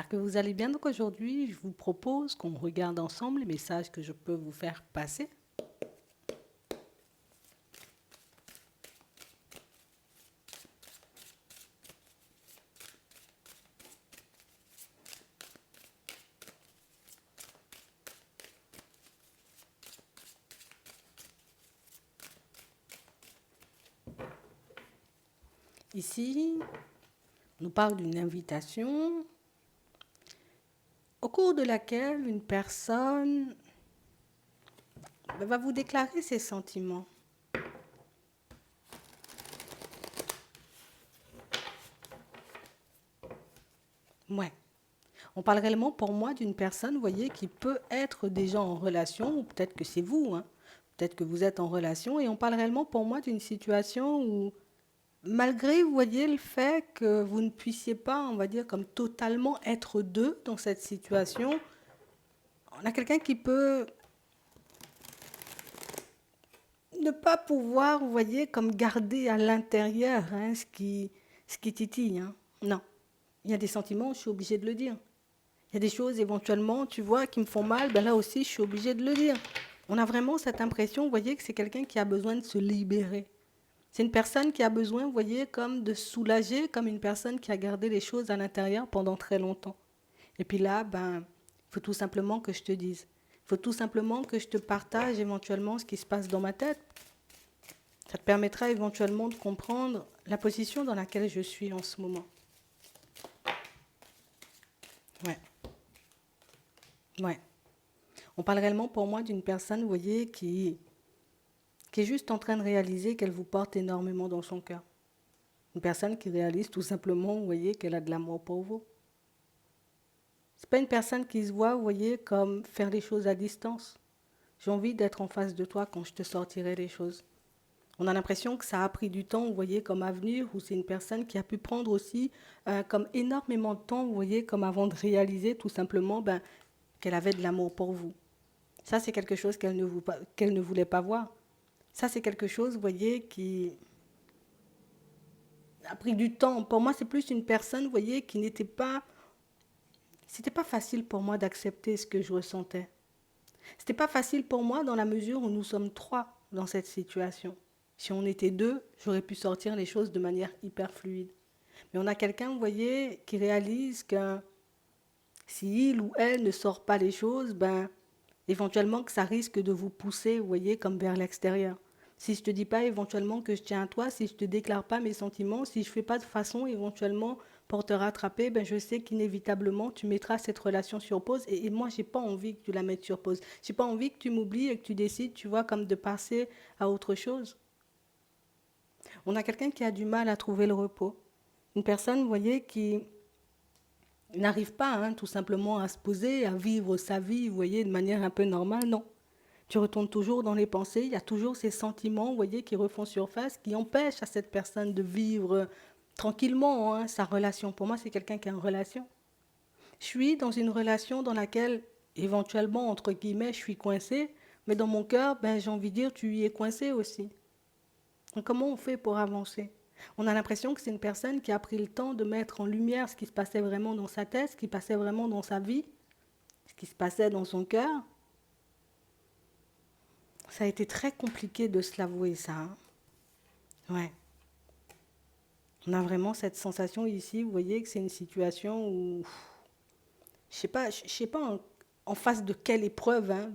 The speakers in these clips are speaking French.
J'espère que vous allez bien. Donc aujourd'hui, je vous propose qu'on regarde ensemble les messages que je peux vous faire passer. Ici, on nous parle d'une invitation au cours de laquelle une personne va vous déclarer ses sentiments. Ouais. On parle réellement pour moi d'une personne, vous voyez, qui peut être déjà en relation, ou peut-être que c'est vous, hein. Peut-être que vous êtes en relation, et on parle réellement pour moi d'une situation où, malgré, vous voyez, le fait que vous ne puissiez pas, on va dire, comme totalement être deux dans cette situation, on a quelqu'un qui peut ne pas pouvoir, vous voyez, comme garder à l'intérieur hein, ce qui titille. Hein. Non, il y a des sentiments, je suis obligée de le dire. Il y a des choses éventuellement, tu vois, qui me font mal, ben là aussi, je suis obligée de le dire. On a vraiment cette impression, vous voyez, que c'est quelqu'un qui a besoin de se libérer. C'est une personne qui a besoin, vous voyez, comme de soulager, comme une personne qui a gardé les choses à l'intérieur pendant très longtemps. Et puis là, ben, il faut tout simplement que je te dise. Il faut tout simplement que je te partage éventuellement ce qui se passe dans ma tête. Ça te permettra éventuellement de comprendre la position dans laquelle je suis en ce moment. Ouais, ouais. On parle réellement pour moi d'une personne, vous voyez, qui est juste en train de réaliser qu'elle vous porte énormément dans son cœur. Une personne qui réalise tout simplement, vous voyez, qu'elle a de l'amour pour vous. C'est pas une personne qui se voit, vous voyez, comme faire les choses à distance. J'ai envie d'être en face de toi quand je te sortirai les choses. On a l'impression que ça a pris du temps, vous voyez, comme à venir, ou c'est une personne qui a pu prendre aussi comme énormément de temps, vous voyez, comme avant de réaliser tout simplement ben, qu'elle avait de l'amour pour vous. Ça, c'est quelque chose qu'elle ne voulait pas voir. Ça, c'est quelque chose, vous voyez, qui a pris du temps. Pour moi, c'est plus une personne, vous voyez, qui n'était pas... C'était pas facile pour moi d'accepter ce que je ressentais. C'était pas facile pour moi dans la mesure où nous sommes trois dans cette situation. Si on était deux, j'aurais pu sortir les choses de manière hyper fluide. Mais on a quelqu'un, vous voyez, qui réalise que si il ou elle ne sort pas les choses, ben, éventuellement que ça risque de vous pousser, vous voyez, comme vers l'extérieur. Si je te dis pas éventuellement que je tiens à toi, si je te déclare pas mes sentiments, si je fais pas de façon éventuellement pour te rattraper, ben je sais qu'inévitablement tu mettras cette relation sur pause et moi j'ai pas envie que tu la mettes sur pause. J'ai pas envie que tu m'oublies et que tu décides, tu vois, comme de passer à autre chose. On a quelqu'un qui a du mal à trouver le repos. Une personne, vous voyez, qui n'arrive pas hein, tout simplement à se poser, à vivre sa vie, vous voyez, de manière un peu normale, non. Tu retournes toujours dans les pensées, il y a toujours ces sentiments, vous voyez, qui refont surface, qui empêchent à cette personne de vivre tranquillement hein, sa relation. Pour moi, c'est quelqu'un qui a une relation. Je suis dans une relation dans laquelle, éventuellement, entre guillemets, je suis coincée, mais dans mon cœur, ben, j'ai envie de dire, tu y es coincé aussi. Donc, comment on fait pour avancer? On a l'impression que c'est une personne qui a pris le temps de mettre en lumière ce qui se passait vraiment dans sa tête, ce qui passait vraiment dans sa vie, ce qui se passait dans son cœur. Ça a été très compliqué de se l'avouer, ça. Hein. Ouais. On a vraiment cette sensation ici, vous voyez, que c'est une situation où, je sais pas en face de quelle épreuve hein,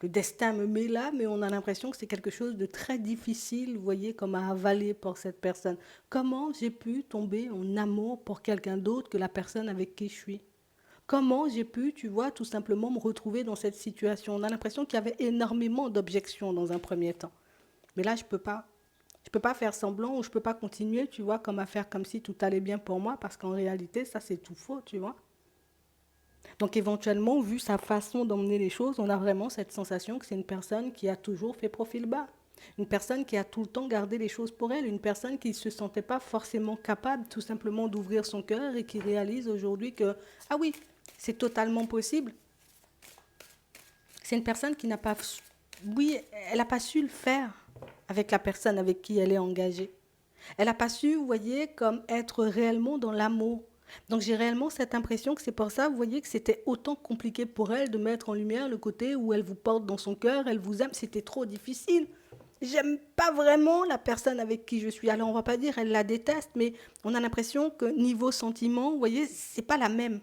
le destin me met là, mais on a l'impression que c'est quelque chose de très difficile, vous voyez, comme à avaler pour cette personne. Comment j'ai pu tomber en amour pour quelqu'un d'autre que la personne avec qui je suis? Comment j'ai pu, tu vois, tout simplement me retrouver dans cette situation? On a l'impression qu'il y avait énormément d'objections dans un premier temps. Mais là, je peux pas. Je peux pas faire semblant ou je peux pas continuer, tu vois, comme à faire comme si tout allait bien pour moi, parce qu'en réalité, ça, c'est tout faux, tu vois. Donc, éventuellement, vu sa façon d'emmener les choses, on a vraiment cette sensation que c'est une personne qui a toujours fait profil bas. Une personne qui a tout le temps gardé les choses pour elle, une personne qui ne se sentait pas forcément capable tout simplement d'ouvrir son cœur et qui réalise aujourd'hui que, ah oui, c'est totalement possible. C'est une personne qui n'a pas, oui, elle n'a pas su le faire avec la personne avec qui elle est engagée. Elle n'a pas su, vous voyez, comme être réellement dans l'amour. Donc j'ai réellement cette impression que c'est pour ça, vous voyez, que c'était autant compliqué pour elle de mettre en lumière le côté où elle vous porte dans son cœur, elle vous aime, c'était trop difficile. J'aime pas vraiment la personne avec qui je suis. Alors on va pas dire elle la déteste, mais on a l'impression que niveau sentiment, vous voyez, c'est pas la même.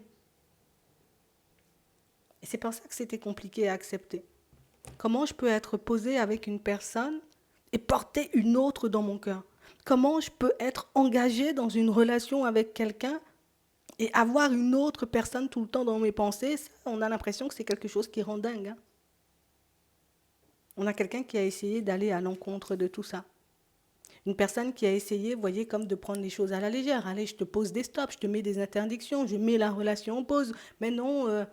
Et c'est pour ça que c'était compliqué à accepter. Comment je peux être posée avec une personne et porter une autre dans mon cœur? Comment je peux être engagée dans une relation avec quelqu'un et avoir une autre personne tout le temps dans mes pensées? Ça, on a l'impression que c'est quelque chose qui rend dingue, hein. On a quelqu'un qui a essayé d'aller à l'encontre de tout ça. Une personne qui a essayé, vous voyez, comme de prendre les choses à la légère. Allez, je te pose des stops, je te mets des interdictions, je mets la relation en pause. Mais non,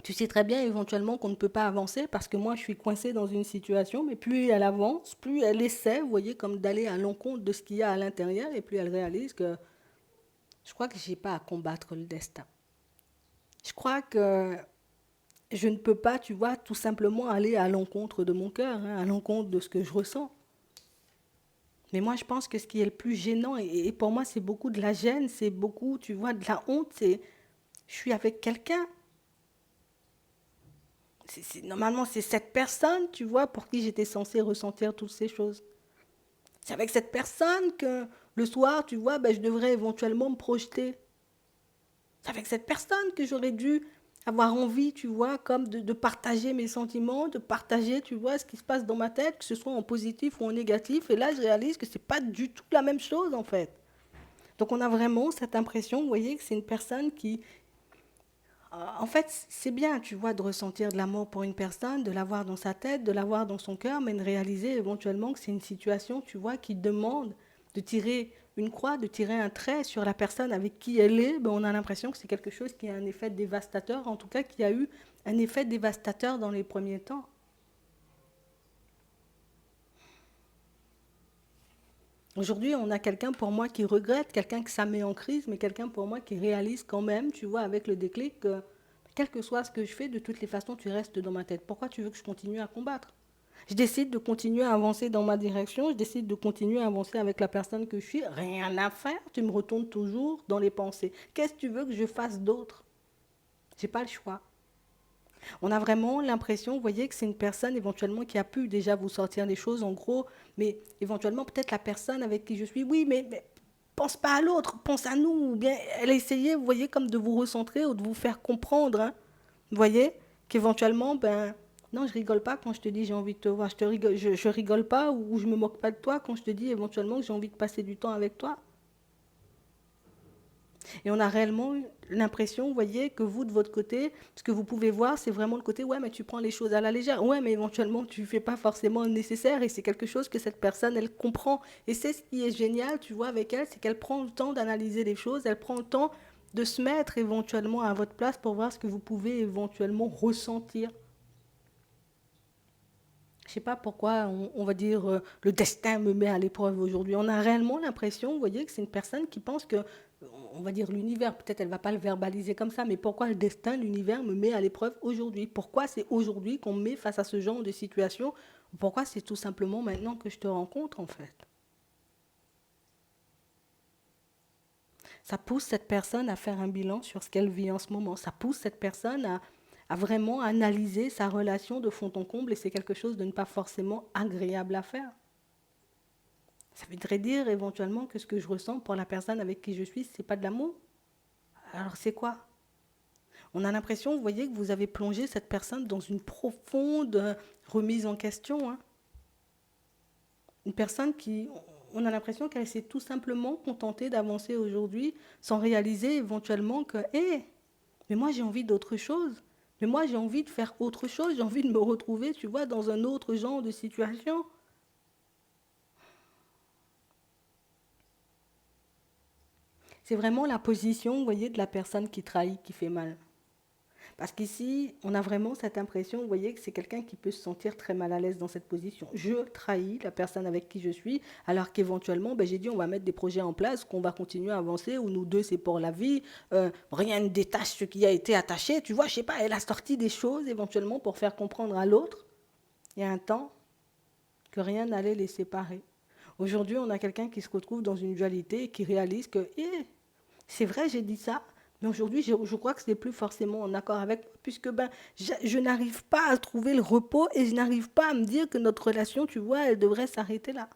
tu sais très bien éventuellement qu'on ne peut pas avancer parce que moi je suis coincée dans une situation, mais plus elle avance, plus elle essaie, vous voyez, comme d'aller à l'encontre de ce qu'il y a à l'intérieur, et plus elle réalise que je crois que je n'ai pas à combattre le destin. Je crois que je ne peux pas, tu vois, tout simplement aller à l'encontre de mon cœur, hein, à l'encontre de ce que je ressens. Mais moi, je pense que ce qui est le plus gênant, et pour moi, c'est beaucoup de la gêne, c'est beaucoup, tu vois, de la honte, c'est je suis avec quelqu'un. Normalement, c'est cette personne, tu vois, pour qui j'étais censée ressentir toutes ces choses. C'est avec cette personne que le soir, tu vois, ben, je devrais éventuellement me projeter. C'est avec cette personne que j'aurais dû avoir envie, tu vois, comme de partager mes sentiments, de partager, tu vois, ce qui se passe dans ma tête, que ce soit en positif ou en négatif. Et là, je réalise que c'est pas du tout la même chose, en fait. Donc, on a vraiment cette impression, vous voyez, que c'est une personne qui, en fait, c'est bien, tu vois, de ressentir de l'amour pour une personne, de l'avoir dans sa tête, de l'avoir dans son cœur, mais de réaliser éventuellement que c'est une situation, tu vois, qui demande de tirer une croix, de tirer un trait sur la personne avec qui elle est. Ben, on a l'impression que c'est quelque chose qui a un effet dévastateur, en tout cas qui a eu un effet dévastateur dans les premiers temps. Aujourd'hui, on a quelqu'un pour moi qui regrette, quelqu'un que ça met en crise, mais quelqu'un pour moi qui réalise quand même, tu vois, avec le déclic, que quel que soit ce que je fais, de toutes les façons, tu restes dans ma tête. Pourquoi tu veux que je continue à combattre? Je décide de continuer à avancer dans ma direction, je décide de continuer à avancer avec la personne que je suis. Rien à faire, tu me retournes toujours dans les pensées. Qu'est-ce que tu veux que je fasse d'autre? J'ai pas le choix. On a vraiment l'impression, vous voyez, que c'est une personne éventuellement qui a pu déjà vous sortir les choses, en gros, mais éventuellement peut-être la personne avec qui je suis, oui, mais pense pas à l'autre, pense à nous. Ou bien elle a essayé, vous voyez, comme de vous recentrer ou de vous faire comprendre, hein. Vous voyez, qu'éventuellement, ben, non, je rigole pas quand je te dis j'ai envie de te voir, je rigole pas ou je me moque pas de toi quand je te dis éventuellement que j'ai envie de passer du temps avec toi. Et on a réellement l'impression, vous voyez, que vous, de votre côté, ce que vous pouvez voir, c'est vraiment le côté, ouais, mais tu prends les choses à la légère. Ouais, mais éventuellement, tu ne fais pas forcément le nécessaire et c'est quelque chose que cette personne, elle comprend. Et c'est ce qui est génial, tu vois, avec elle, c'est qu'elle prend le temps d'analyser les choses, elle prend le temps de se mettre éventuellement à votre place pour voir ce que vous pouvez éventuellement ressentir. Je ne sais pas pourquoi on va dire le destin me met à l'épreuve aujourd'hui. On a réellement l'impression, vous voyez, que c'est une personne qui pense que, on va dire l'univers, peut-être elle ne va pas le verbaliser comme ça, mais pourquoi le destin, l'univers me met à l'épreuve aujourd'hui? Pourquoi c'est aujourd'hui qu'on me met face à ce genre de situation? Pourquoi c'est tout simplement maintenant que je te rencontre en fait? Ça pousse cette personne à faire un bilan sur ce qu'elle vit en ce moment. Ça pousse cette personne à vraiment analyser sa relation de fond en comble et c'est quelque chose de ne pas forcément agréable à faire. Ça voudrait dire éventuellement que ce que je ressens pour la personne avec qui je suis, c'est pas de l'amour. Alors c'est quoi? On a l'impression, vous voyez, que vous avez plongé cette personne dans une profonde remise en question, hein. Une personne qui, on a l'impression qu'elle s'est tout simplement contentée d'avancer aujourd'hui sans réaliser éventuellement que, hé, mais moi j'ai envie d'autre chose. Mais moi j'ai envie de faire autre chose, j'ai envie de me retrouver, tu vois, dans un autre genre de situation. C'est vraiment la position, vous voyez, de la personne qui trahit qui fait mal. Parce qu'ici, on a vraiment cette impression, vous voyez, que c'est quelqu'un qui peut se sentir très mal à l'aise dans cette position. Je trahis la personne avec qui je suis, alors qu'éventuellement, ben, j'ai dit, on va mettre des projets en place, qu'on va continuer à avancer, où nous deux, c'est pour la vie, rien ne détache ce qui a été attaché. Tu vois, je sais pas, elle a sorti des choses éventuellement pour faire comprendre à l'autre, il y a un temps, que rien n'allait les séparer. Aujourd'hui, on a quelqu'un qui se retrouve dans une dualité et qui réalise que, C'est vrai, j'ai dit ça, mais aujourd'hui, je crois que ce n'est plus forcément en accord avec moi, puisque ben, je n'arrive pas à trouver le repos et je n'arrive pas à me dire que notre relation, tu vois, elle devrait s'arrêter là.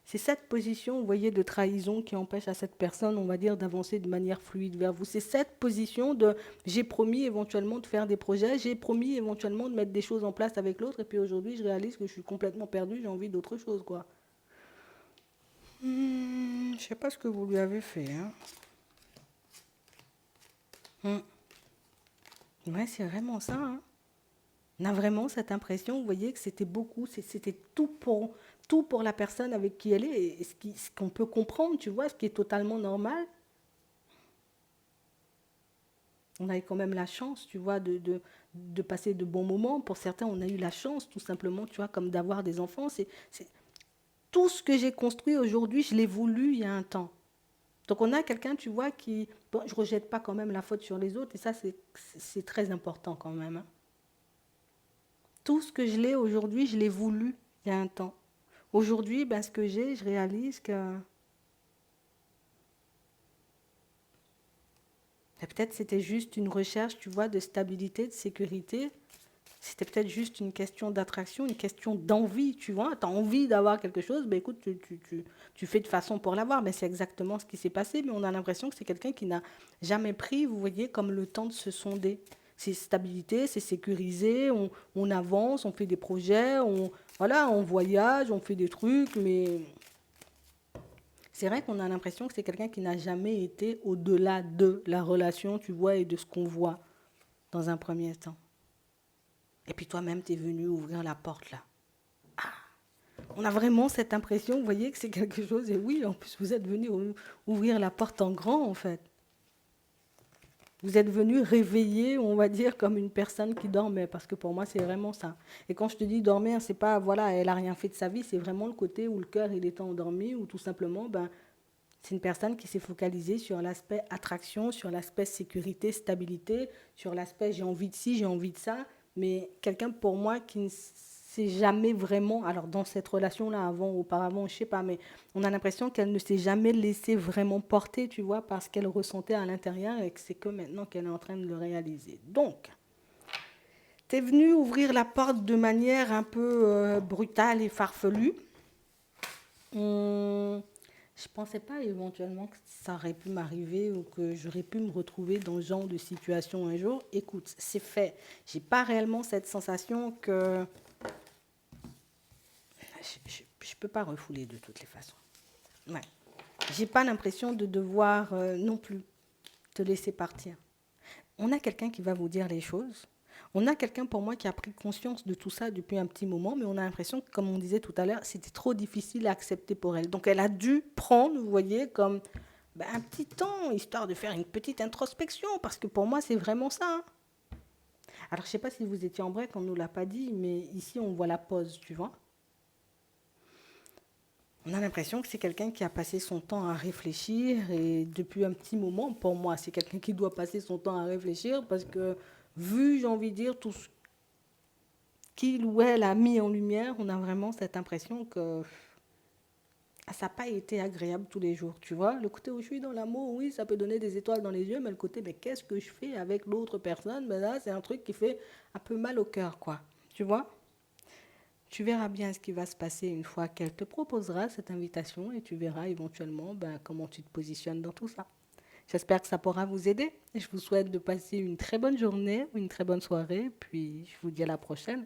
C'est cette position, vous voyez, de trahison qui empêche à cette personne, on va dire, d'avancer de manière fluide vers vous. C'est cette position de j'ai promis éventuellement de faire des projets, j'ai promis éventuellement de mettre des choses en place avec l'autre, et puis aujourd'hui, je réalise que je suis complètement perdu, j'ai envie d'autre chose, quoi. Je sais pas ce que vous lui avez fait, hein. Hmm. Ouais, c'est vraiment ça, hein. On a vraiment cette impression, vous voyez, que c'était beaucoup, c'était tout pour la personne avec qui elle est, et ce qu'on peut comprendre, tu vois, ce qui est totalement normal. On a eu quand même la chance, tu vois, de passer de bons moments. Pour certains, on a eu la chance, tout simplement, tu vois, comme d'avoir des enfants. Tout ce que j'ai construit aujourd'hui, je l'ai voulu il y a un temps. Donc on a quelqu'un, tu vois, qui... Bon, je ne rejette pas quand même la faute sur les autres, et ça, c'est très important quand même, hein. Tout ce que je l'ai aujourd'hui, je l'ai voulu il y a un temps. Aujourd'hui, ben, ce que j'ai, je réalise que peut-être c'était juste une recherche, tu vois, de stabilité, de sécurité. C'était peut-être juste une question d'attraction, une question d'envie, tu vois. Tu as envie d'avoir quelque chose, ben écoute, tu fais de façon pour l'avoir. Mais c'est exactement ce qui s'est passé. Mais on a l'impression que c'est quelqu'un qui n'a jamais pris, vous voyez, comme le temps de se sonder. C'est stabilité, c'est sécurisé, on avance, on fait des projets, voilà, on voyage, on fait des trucs, mais c'est vrai qu'on a l'impression que c'est quelqu'un qui n'a jamais été au-delà de la relation, tu vois, et de ce qu'on voit dans un premier temps. Et puis toi-même, tu es venu ouvrir la porte là. On a vraiment cette impression, vous voyez, que c'est quelque chose. Et oui, en plus, vous êtes venu ouvrir la porte en grand, en fait. Vous êtes venu réveiller, on va dire, comme une personne qui dormait. Parce que pour moi, c'est vraiment ça. Et quand je te dis dormir, c'est pas, voilà, elle a rien fait de sa vie. C'est vraiment le côté où le cœur, il est endormi, ou tout simplement, ben, c'est une personne qui s'est focalisée sur l'aspect attraction, sur l'aspect sécurité, stabilité, sur l'aspect j'ai envie de ci, j'ai envie de ça. Mais quelqu'un pour moi qui ne s'est jamais vraiment, alors dans cette relation-là, avant, auparavant, je sais pas, mais on a l'impression qu'elle ne s'est jamais laissée vraiment porter, tu vois, parce qu'elle ressentait à l'intérieur et que c'est que maintenant qu'elle est en train de le réaliser. Donc, tu es venu ouvrir la porte de manière un peu brutale et farfelue. Hum, je pensais pas éventuellement que ça aurait pu m'arriver ou que j'aurais pu me retrouver dans ce genre de situation un jour. Écoute, c'est fait. J'ai pas réellement cette sensation que je peux pas refouler de toutes les façons. Ouais. J'ai pas l'impression de devoir non plus te laisser partir. On a quelqu'un qui va vous dire les choses. On a quelqu'un pour moi qui a pris conscience de tout ça depuis un petit moment, mais on a l'impression que, comme on disait tout à l'heure, c'était trop difficile à accepter pour elle. Donc elle a dû prendre, vous voyez, comme ben, un petit temps, histoire de faire une petite introspection, parce que pour moi, c'est vraiment ça, hein. Alors, je ne sais pas si vous étiez en break, on ne nous l'a pas dit, mais ici, on voit la pause, tu vois. On a l'impression que c'est quelqu'un qui a passé son temps à réfléchir, et depuis un petit moment, pour moi, c'est quelqu'un qui doit passer son temps à réfléchir, parce que, vu, j'ai envie de dire, tout ce qu'il ou elle a mis en lumière, on a vraiment cette impression que ça n'a pas été agréable tous les jours, tu vois. Le côté où je suis dans l'amour, oui, ça peut donner des étoiles dans les yeux, mais le côté, mais qu'est-ce que je fais avec l'autre personne, ben là, c'est un truc qui fait un peu mal au cœur, quoi. Tu vois. Tu verras bien ce qui va se passer une fois qu'elle te proposera cette invitation et tu verras éventuellement ben, comment tu te positionnes dans tout ça. J'espère que ça pourra vous aider. Je vous souhaite de passer une très bonne journée ou une très bonne soirée, puis je vous dis à la prochaine.